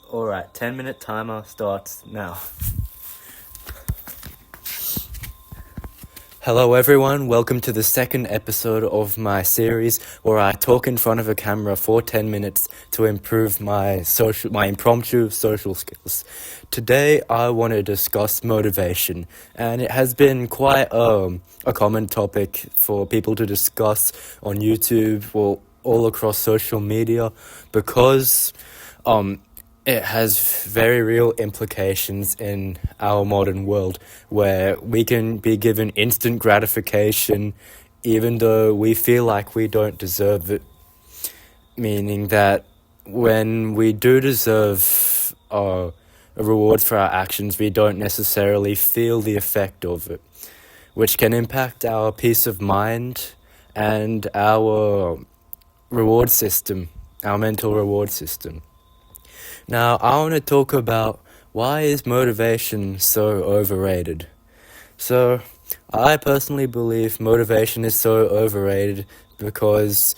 Alright, 10-minute timer starts now. Hello everyone, welcome to the second episode of my series where I talk in front of a camera for 10 minutes to improve my impromptu social skills. Today I want to discuss motivation, and it has been quite a common topic for people to discuss on YouTube or all across social media because it has very real implications in our modern world where we can be given instant gratification even though we feel like we don't deserve it. Meaning that when we do deserve a reward for our actions, we don't necessarily feel the effect of it, which can impact our peace of mind and our reward system, our mental reward system. Now, I want to talk about why is motivation so overrated. So, I personally believe motivation is so overrated because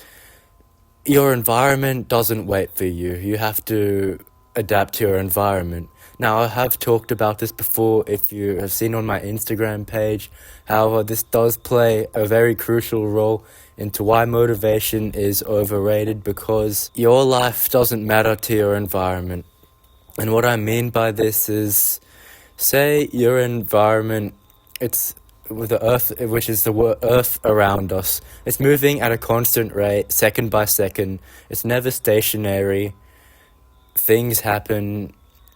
your environment doesn't wait for you. You have to adapt to your environment. Now, I have talked about this before if you have seen on my Instagram page. However, this does play a very crucial role into why motivation is overrated because your life doesn't matter to your environment. And what I mean by this is, say your environment, it's with the earth, which is the earth around us. It's moving at a constant rate, second by second. It's never stationary. Things happen,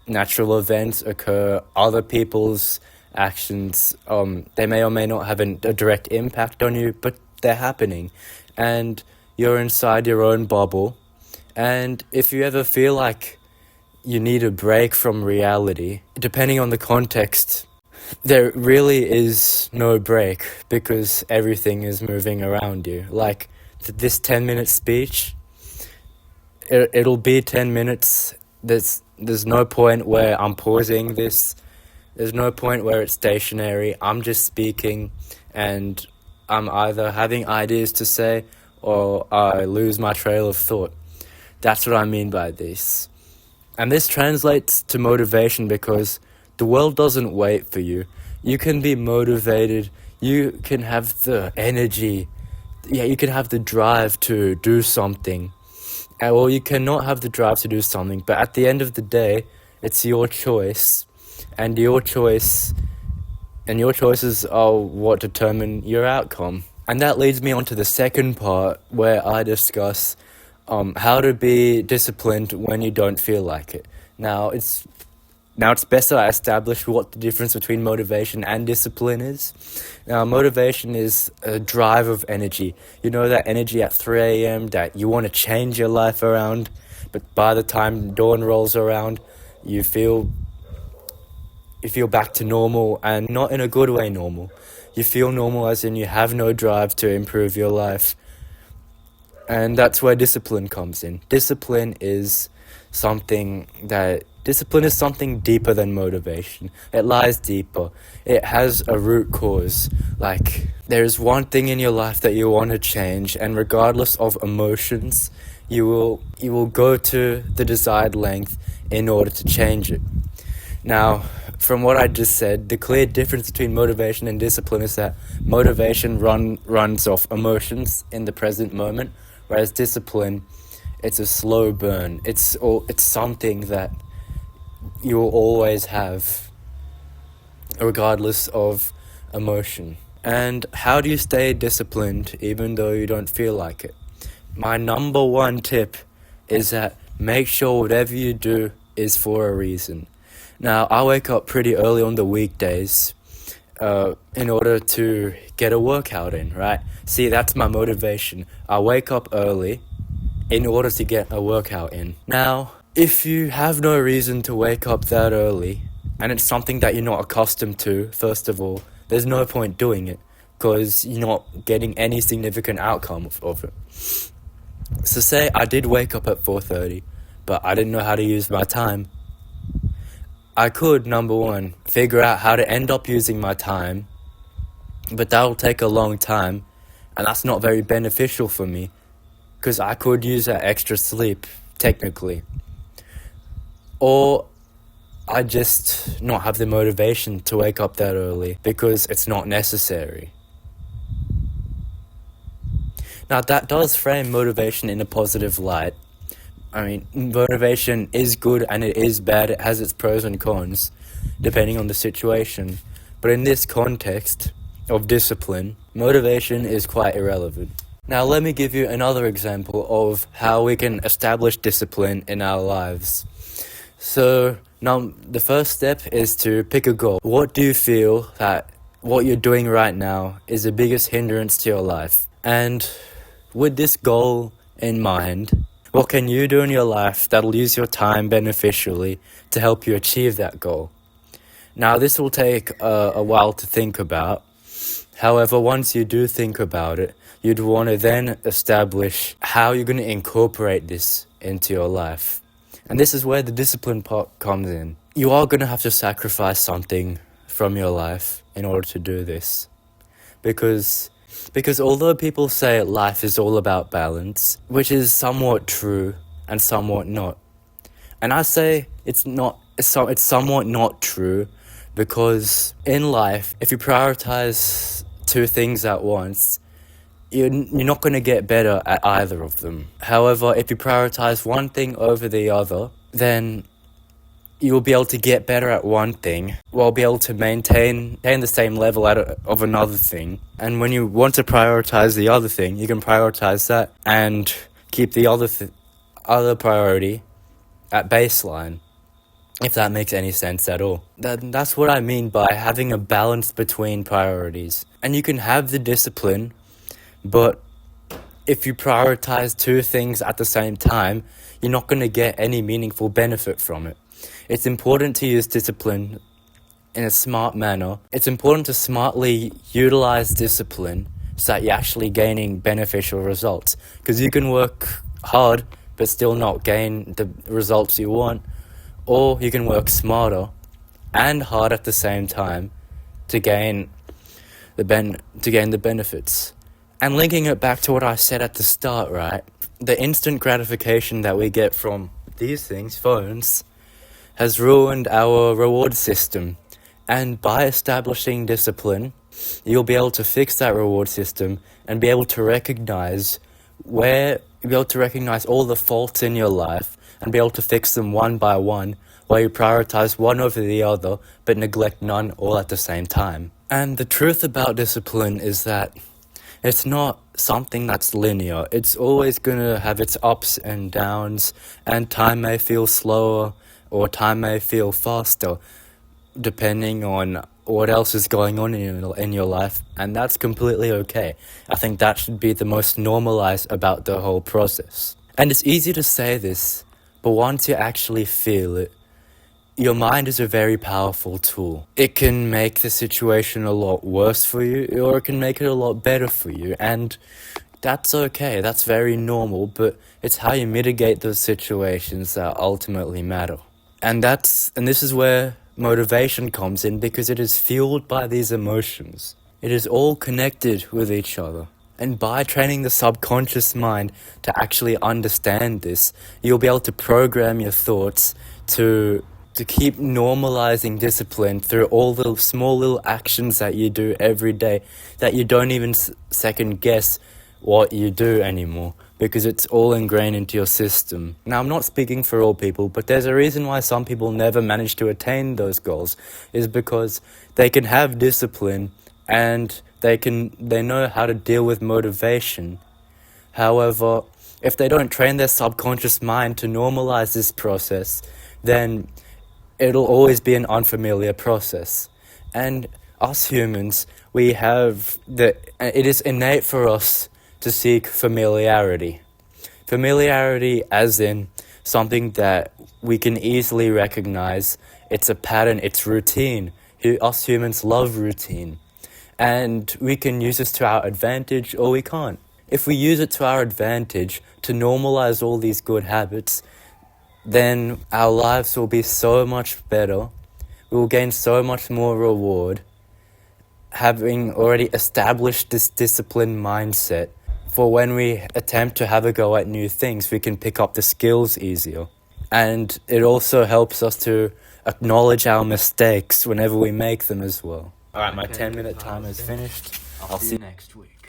natural events occur, other people's actions, they may or may not have a direct impact on you, but they're happening. And you're inside your own bubble. And if you ever feel like you need a break from reality, depending on the context, there really is no break because everything is moving around you. Like this 10-minute speech, it'll be 10 minutes. There's no point where I'm pausing this. There's no point where it's stationary. I'm just speaking and I'm either having ideas to say or I lose my trail of thought. That's what I mean by this. And this translates to motivation because the world doesn't wait for you. You can be motivated. You can have the energy. You can have the drive to do something. Or you cannot have the drive to do something. But at the end of the day, it's your choice. And your choices are what determine your outcome. And that leads me on to the second part where I discuss how to be disciplined when you don't feel like it. Now it's best that I establish what the difference between motivation and discipline is. Now, motivation is a drive of energy. You know, that energy at 3 a.m. that you want to change your life around, but by the time dawn rolls around, you feel back to normal, and not in a good way normal. You feel normal as in you have no drive to improve your life. And that's where discipline comes in. Discipline is something deeper than motivation. It lies deeper. It has a root cause. Like, there's one thing in your life that you want to change, and regardless of emotions, you will go to the desired length in order to change it. Now, from what I just said, the clear difference between motivation and discipline is that motivation runs off emotions in the present moment, whereas discipline, it's a slow burn. It's something that you will always have, regardless of emotion. And how do you stay disciplined even though you don't feel like it? My number one tip is that make sure whatever you do is for a reason. Now, I wake up pretty early on the weekdays in order to get a workout in, right? See, that's my motivation. I wake up early in order to get a workout in. Now, if you have no reason to wake up that early, and it's something that you're not accustomed to, first of all, there's no point doing it because you're not getting any significant outcome of it. So say I did wake up at 4:30, but I didn't know how to use my time. I could, number one, figure out how to end up using my time, but that'll take a long time, and that's not very beneficial for me, because I could use that extra sleep, technically. or I just not have the motivation to wake up that early because it's not necessary. Now that does frame motivation in a positive light. I mean, motivation is good and it is bad. It has its pros and cons, depending on the situation. But in this context of discipline, motivation is quite irrelevant. Now let me give you another example of how we can establish discipline in our lives. So now the first step is to pick a goal. What do you feel that what you're doing right now is the biggest hindrance to your life? And with this goal in mind, what can you do in your life that'll use your time beneficially to help you achieve that goal? Now this will take a while to think about. However, once you do think about it, you'd want to then establish how you're going to incorporate this into your life. And this is where the discipline part comes in. You are going to have to sacrifice something from your life in order to do this. Because although people say life is all about balance, which is somewhat true and somewhat not. And I say it's somewhat not true because in life, if you prioritize two things at once, you're not going to get better at either of them. However, if you prioritize one thing over the other, then you'll be able to get better at one thing while be able to maintain the same level of another thing. And when you want to prioritize the other thing, you can prioritize that and keep the other priority at baseline, if that makes any sense at all. That's what I mean by having a balance between priorities. And you can have the discipline, but if you prioritize two things at the same time, you're not going to get any meaningful benefit from it. It's important to use discipline in a smart manner. It's important to smartly utilize discipline so that you're actually gaining beneficial results. Because you can work hard but still not gain the results you want, or you can work smarter and hard at the same time to gain the benefits. And linking it back to what I said at the start, right? The instant gratification that we get from these things, phones, has ruined our reward system. And by establishing discipline, you'll be able to fix that reward system and be able to recognize all the faults in your life and be able to fix them one by one, while you prioritize one over the other but neglect none all at the same time. And the truth about discipline is that it's not something that's linear. It's always going to have its ups and downs, and time may feel slower or time may feel faster, depending on what else is going on in your life, and that's completely okay. I think that should be the most normalized about the whole process. And it's easy to say this, but once you actually feel it, your mind is a very powerful tool. It can make the situation a lot worse for you, or it can make it a lot better for you, and that's okay, that's very normal, but it's how you mitigate those situations that ultimately matter. And this is where motivation comes in, because it is fueled by these emotions. It is all connected with each other. And by training the subconscious mind to actually understand this, you'll be able to program your thoughts to keep normalizing discipline through all the small little actions that you do every day, that you don't even second guess what you do anymore, because it's all ingrained into your system. Now, I'm not speaking for all people, but there's a reason why some people never manage to attain those goals, is because they can have discipline and they know how to deal with motivation. However, if they don't train their subconscious mind to normalize this process, then it'll always be an unfamiliar process. And us humans, it is innate for us to seek familiarity. Familiarity as in something that we can easily recognize. It's a pattern, it's routine. Us humans love routine. And we can use this to our advantage, or we can't. If we use it to our advantage to normalize all these good habits, then our lives will be so much better. We will gain so much more reward, having already established this disciplined mindset. For when we attempt to have a go at new things, we can pick up the skills easier. and it also helps us to acknowledge our mistakes whenever we make them as well. Alright, my 10-minute time is finished. I'll see you next week.